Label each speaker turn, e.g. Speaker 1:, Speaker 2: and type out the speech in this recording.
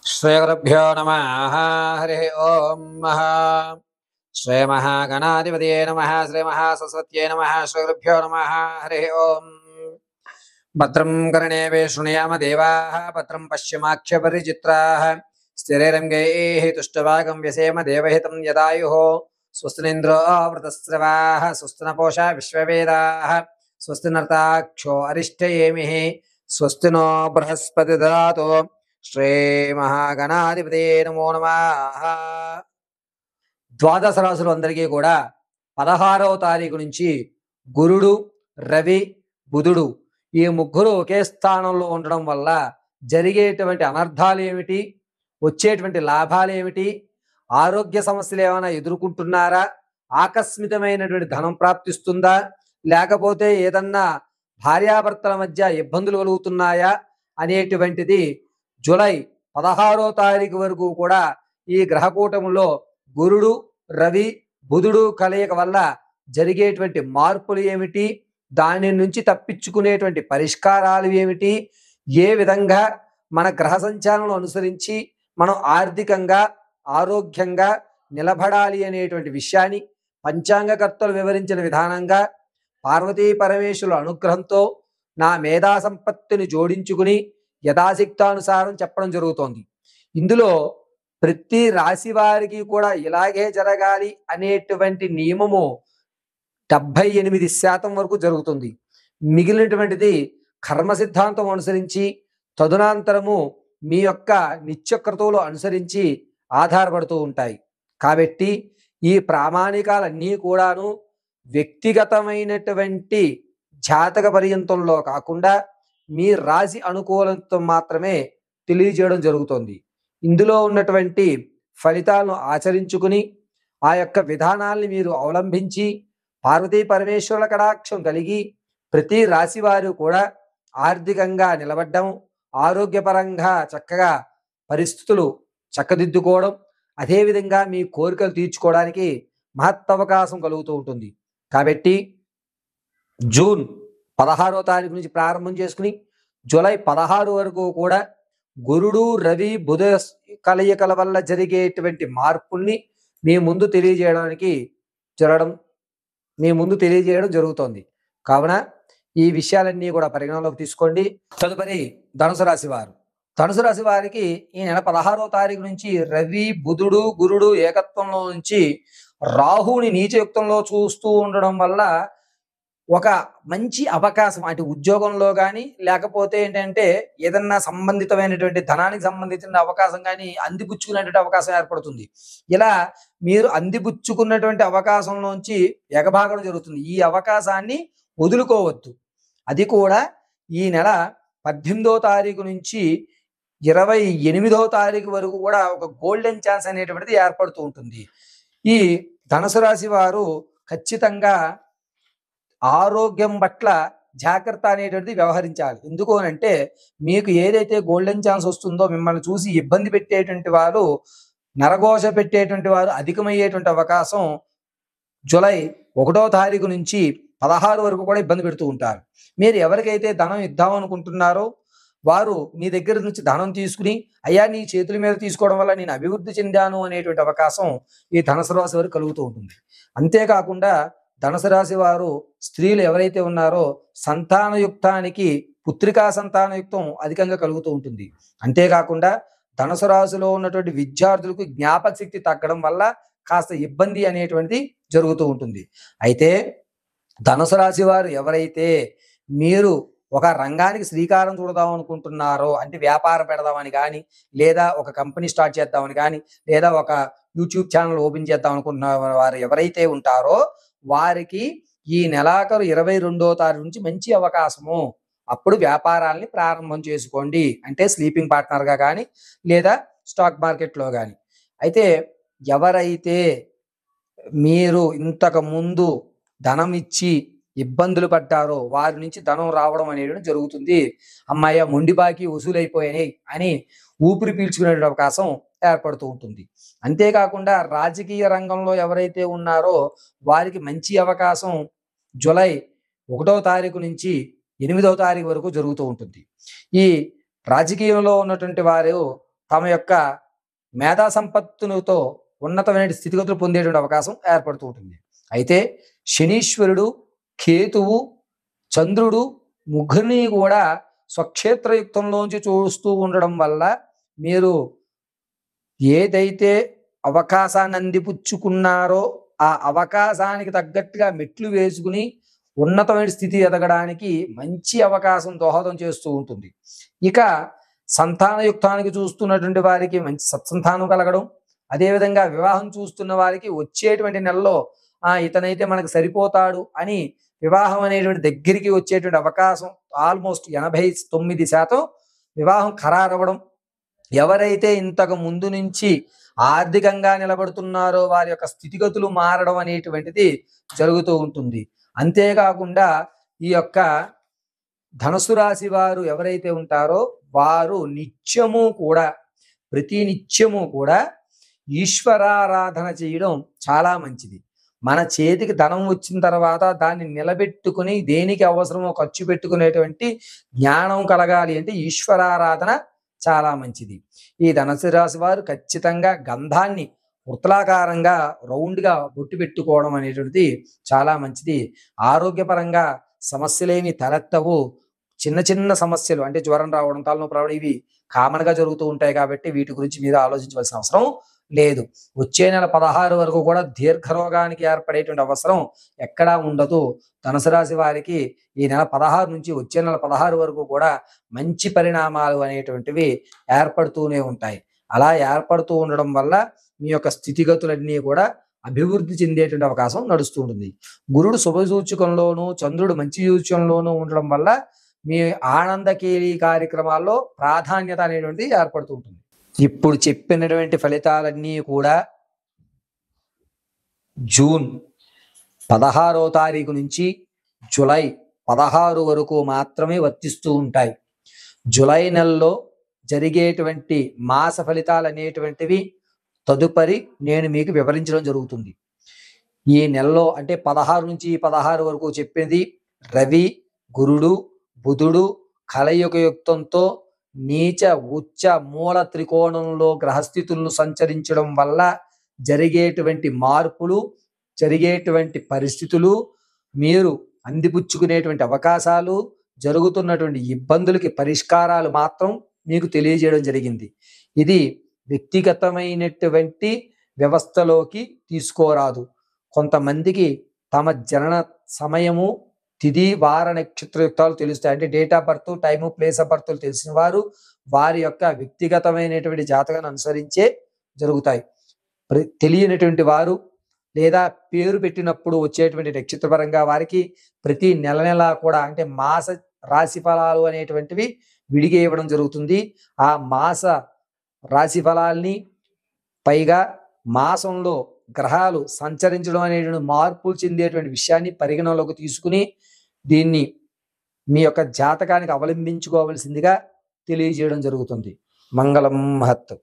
Speaker 1: श्रीगुरुभ्यो नमः। हरि ओम श्री महागणाधिपतये नमः। श्री महासरस्वत्यै नमः। श्रीगुरुभ्यो नमः। हरि ओम। भद्रं कर्णेभिः शृणुयाम देवाः, भद्रं पश्यमाक्षपरिचित्राः, स्थिरैरङ्गैः तुष्टभागं व्यसेम देवहितं यदायुः। स्वस्ति इन्द्रो वृतस्रवाः, स्वस्ति न पूषा विश्ववेदाः, स्वस्ति नर्ताक्षो अरिष्टयेमिः, स्वस्ति नो बृहस्पति ददातु। శ్రీ మహాగణాధిపతే నమో నమః. ద్వాదశ రాశులు అందరికీ కూడా 16వ తారీఖు నుంచి గురుడు, రవి, బుధుడు ఈ ముగ్గురు ఒకే స్థానంలో ఉండడం వల్ల జరిగేటువంటి అనర్థాలు ఏమిటి, వచ్చేటువంటి లాభాలు ఏమిటి, ఆరోగ్య సమస్యలు ఏమైనా ఎదుర్కొంటున్నారా, ఆకస్మికమైనటువంటి ధనం ప్రాప్తిస్తుందా, లేకపోతే ఏదన్నా భార్యాభర్తల మధ్య ఇబ్బందులు కలుగుతున్నాయా అనేటువంటిది జూలై 16వ తారీఖు వరకు కూడా ఈ గ్రహకూటములో గురుడు, రవి, బుధుడు కలయిక వల్ల జరిగేటువంటి మార్పులు ఏమిటి, దాని నుంచి తప్పించుకునేటువంటి పరిష్కారాలు ఏమిటి, ఏ విధంగా మన గ్రహ సంచాలను అనుసరించి మనం ఆర్థికంగా ఆరోగ్యంగా నిలబడాలి అనేటువంటి విషయాన్ని పంచాంగకర్తలు వివరించిన విధానంగా పార్వతీ పరమేశ్వరుల అనుగ్రహంతో నా మేధా సంపత్తిని జోడించుకుని యథాశక్తానుసారం చెప్పడం జరుగుతోంది. ఇందులో ప్రతి రాశి వారికి కూడా ఇలాగే జరగాలి అనేటువంటి నియమము 78% వరకు జరుగుతుంది. మిగిలినటువంటిది కర్మ సిద్ధాంతం అనుసరించి తదునంతరము మీ యొక్క నిత్యక్రతువులు అనుసరించి ఆధారపడుతూ ఉంటాయి. కాబట్టి ఈ ప్రామాణికాలన్నీ కూడాను వ్యక్తిగతమైనటువంటి జాతక పర్యంతంలో కాకుండా మీ రాశి అనుకూలంతో మాత్రమే తెలియజేయడం జరుగుతుంది. ఇందులో ఉన్నటువంటి ఫలితాలను ఆచరించుకుని ఆ యొక్క విధానాల్ని మీరు అవలంబించి పార్వతీ పరమేశ్వరుల కటాక్షం కలిగి ప్రతి రాశి వారు కూడా ఆర్థికంగా నిలబడ్డం, ఆరోగ్యపరంగా చక్కగా పరిస్థితులు చక్కదిద్దుకోవడం, అదేవిధంగా మీ కోరికలు తీర్చుకోవడానికి మహత్తవకాశం కలుగుతూ ఉంటుంది. కాబట్టి జూన్ 16వ తారీఖు నుంచి ప్రారంభం చేసుకుని జూలై 16 వరకు కూడా గురుడు, రవి, బుధ కలయికల వల్ల జరిగేటువంటి మార్పుల్ని మీ ముందు తెలియజేయడం జరుగుతోంది. కావున ఈ విషయాలన్నీ కూడా పరిగణలోకి తీసుకోండి. తదుపరి ధనుసు రాశి వారు. ధనుసు రాశి వారికి ఈ నెల 16వ తారీఖు నుంచి రవి, బుధుడు, గురుడు ఏకత్వంలో నుంచి రాహుని నీచయుక్తంలో చూస్తూ ఉండడం వల్ల ఒక మంచి అవకాశం, అంటే ఉద్యోగంలో కానీ లేకపోతే ఏంటంటే ఏదన్నా సంబంధితమైనటువంటి ధనానికి సంబంధించిన అవకాశం కానీ అందిపుచ్చుకునేటువంటి అవకాశం ఏర్పడుతుంది. ఇలా మీరు అందిపుచ్చుకున్నటువంటి అవకాశంలోంచి ఎగబాగడం జరుగుతుంది. ఈ అవకాశాన్ని వదులుకోవద్దు. అది కూడా ఈ నెల 18వ తారీఖు నుంచి 28వ తారీఖు వరకు కూడా ఒక గోల్డెన్ ఛాన్స్ అనేటువంటిది ఏర్పడుతూ ఉంటుంది. ఈ ధనుసు రాశి వారు ఖచ్చితంగా ఆరోగ్యం పట్ల జాగ్రత్త అనేటువంటిది వ్యవహరించాలి. ఎందుకు అంటే మీకు ఏదైతే గోల్డెన్ ఛాన్స్ వస్తుందో మిమ్మల్ని చూసి ఇబ్బంది పెట్టేటువంటి వారు, నరఘోష పెట్టేటువంటి వారు అధికమయ్యేటువంటి అవకాశం జూలై 1వ తారీఖు నుంచి 16 వరకు కూడా ఇబ్బంది పెడుతూ ఉంటారు. మీరు ఎవరికైతే ధనం ఇద్దాం అనుకుంటున్నారో వారు మీ దగ్గర నుంచి ధనం తీసుకుని, అయ్యా నీ చేతుల మీద తీసుకోవడం వల్ల నేను అభివృద్ధి చెందాను అనేటువంటి అవకాశం ఈ ధనుసు రాశి వారికి కలుగుతూ ఉంటుంది. అంతేకాకుండా ధనుసు రాశి వారు స్త్రీలు ఎవరైతే ఉన్నారో సంతానయుక్తానికి, పుత్రికా సంతానయుక్తం అధికంగా కలుగుతూ ఉంటుంది. అంతేకాకుండా ధనుసు రాశిలో ఉన్నటువంటి విద్యార్థులకు జ్ఞాపక శక్తి తగ్గడం వల్ల కాస్త ఇబ్బంది అనేటువంటిది జరుగుతూ ఉంటుంది. అయితే ధనుసు రాశి వారు ఎవరైతే మీరు ఒక రంగానికి శ్రీకారం చుడదాం అనుకుంటున్నారో, అంటే వ్యాపారం పెడదామని కానీ, లేదా ఒక కంపెనీ స్టార్ట్ చేద్దామని కానీ, లేదా ఒక యూట్యూబ్ ఛానల్ ఓపెన్ చేద్దాం అనుకుంటున్న వారు ఎవరైతే ఉంటారో వారికి ఈ నెలాఖరు 22వ తారీఖు నుంచి మంచి అవకాశము. అప్పుడు వ్యాపారాలని ప్రారంభం చేసుకోండి. అంటే స్లీపింగ్ పార్ట్నర్గా కానీ లేదా స్టాక్ మార్కెట్లో కానీ. అయితే ఎవరైతే మీరు ఇంతకు ముందు ధనం ఇచ్చి ఇబ్బందులు పడ్డారో వారి నుంచి ధనం రావడం అనేది జరుగుతుంది. అమ్మాయ మొండి బాకీ వసూలైపోయాయి అని ఊపిరి పీల్చుకునే అవకాశం ఏర్పడుతూ ఉంటుంది. అంతేకాకుండా రాజకీయ రంగంలో ఎవరైతే ఉన్నారో వారికి మంచి అవకాశం జూలై 1వ తారీఖు నుంచి 8వ తారీఖు వరకు జరుగుతూ ఉంటుంది. ఈ రాజకీయంలో ఉన్నటువంటి వారు తమ యొక్క మేధా సంపత్తులతో ఉన్నతమైన స్థితిగతులు పొందేటువంటి అవకాశం ఏర్పడుతూ ఉంటుంది. అయితే శనీశ్వరుడు, కేతువు, చంద్రుడు ముగ్గురిని కూడా స్వక్షేత్రయుక్తంలోంచి చూస్తూ ఉండడం వల్ల మీరు ఏదైతే అవకాశాన్ని అందిపుచ్చుకున్నారో ఆ అవకాశానికి తగ్గట్టుగా మెట్లు వేసుకుని ఉన్నతమైన స్థితి ఎదగడానికి మంచి అవకాశం దోహదం చేస్తూ ఉంటుంది. ఇక సంతానయుక్తానికి చూస్తున్నటువంటి వారికి మంచి సత్సంతానం కలగడం, అదేవిధంగా వివాహం చూస్తున్న వారికి వచ్చేటువంటి నెలలో ఇతనైతే మనకు సరిపోతాడు అని వివాహం అనేటువంటి దగ్గరికి వచ్చేటువంటి అవకాశం ఆల్మోస్ట్ 89% వివాహం ఖరారవ్వడం, ఎవరైతే ఇంతకు ముందు నుంచి ఆర్థికంగా నిలబడుతున్నారో వారి యొక్క స్థితిగతులు మారడం అనేటువంటిది జరుగుతూ ఉంటుంది. అంతేకాకుండా ఈ యొక్క ధనుసు రాశి వారు ఎవరైతే ఉంటారో వారు ప్రతి నిత్యము కూడా ఈశ్వరారాధన చేయడం చాలా మంచిది. మన చేతికి ధనం వచ్చిన తర్వాత దాన్ని నిలబెట్టుకుని దేనికి అవసరమో ఖర్చు పెట్టుకునేటువంటి జ్ఞానం కలగాలి అంటే ఈశ్వరారాధన చాలా మంచిది. ఈ ధనుసు రాశి వారు ఖచ్చితంగా గంధాన్ని వృత్తలాకారంగా రౌండ్గా బొట్టు పెట్టుకోవడం అనేటువంటిది చాలా మంచిది. ఆరోగ్యపరంగా సమస్యలేమి తలెత్తవు. చిన్న చిన్న సమస్యలు అంటే జ్వరం రావడం, తలనొప్పి రావడం ఇవి కామన్గా జరుగుతూ ఉంటాయి కాబట్టి వీటి గురించి మీరు ఆలోచించవలసిన అవసరం లేదు. వచ్చే నెల 16 వరకు కూడా దీర్ఘరోగానికి ఏర్పడేటువంటి అవసరం ఎక్కడా ఉండదు. ధనుసు రాశి వారికి ఈ నెల 16 నుంచి వచ్చే నెల 16 వరకు కూడా మంచి పరిణామాలు అనేటువంటివి ఏర్పడుతూనే ఉంటాయి. అలా ఏర్పడుతూ ఉండడం వల్ల మీ యొక్క స్థితిగతులన్నీ కూడా అభివృద్ధి చెందేటువంటి అవకాశం నడుస్తూ ఉంటుంది. గురుడు శుభ సూచకంలోనూ చంద్రుడు మంచి సూచకంలోనూ ఉండడం వల్ల మీ ఆనందకేళి కార్యక్రమాల్లో ప్రాధాన్యత అనేటువంటిది ఏర్పడుతూ ఉంటుంది. ఇప్పుడు చెప్పినటువంటి ఫలితాలన్నీ కూడా జూన్ 16వ తారీఖు నుంచి జూలై 16 వరకు మాత్రమే వర్తిస్తూ ఉంటాయి. జూలై నెలలో జరిగేటువంటి మాస ఫలితాలు అనేటువంటివి తదుపరి నేను మీకు వివరించడం జరుగుతుంది. ఈ నెలలో అంటే 16 నుంచి 16 వరకు చెప్పింది రవి, గురుడు, బుధుడు కలయుగయుక్తంతో నీచ ఉచ్చ మూల త్రికోణంలో గ్రహస్థితులను సంచరించడం వల్ల జరిగేటువంటి మార్పులు, జరిగేటువంటి పరిస్థితులు, మీరు అందిపుచ్చుకునేటువంటి అవకాశాలు, జరుగుతున్నటువంటి ఇబ్బందులకి పరిష్కారాలు మాత్రం మీకు తెలియజేయడం జరిగింది. ఇది వ్యక్తిగతమైనటువంటి వ్యవస్థలోకి తీసుకోరాదు. కొంతమందికి తమ జనన సమయము, తిథి, వార, నక్షత్రయుక్తాలు తెలుస్తాయి. అంటే date of birth, time, place of birth తెలిసిన వారు వారి యొక్క వ్యక్తిగతమైనటువంటి జాతకాన్ని అనుసరించే జరుగుతాయి. తెలియనటువంటి వారు లేదా పేరు పెట్టినప్పుడు వచ్చేటువంటి నక్షత్రపరంగా వారికి ప్రతి నెల కూడా అంటే మాస రాశి ఫలాలు అనేటువంటివి విడిగా ఇవ్వడం జరుగుతుంది. ఆ మాస రాశి ఫలాల్ని పైగా మాసంలో గ్రహాలు సంచరించడం అనేటువంటి మార్పులు చెందేటువంటి విషయాన్ని పరిగణలోకి తీసుకుని దీన్ని మీ యొక్క జాతకానికి అవలంబించుకోవలసిందిగా తెలియజేయడం జరుగుతుంది. మంగళం మహత్.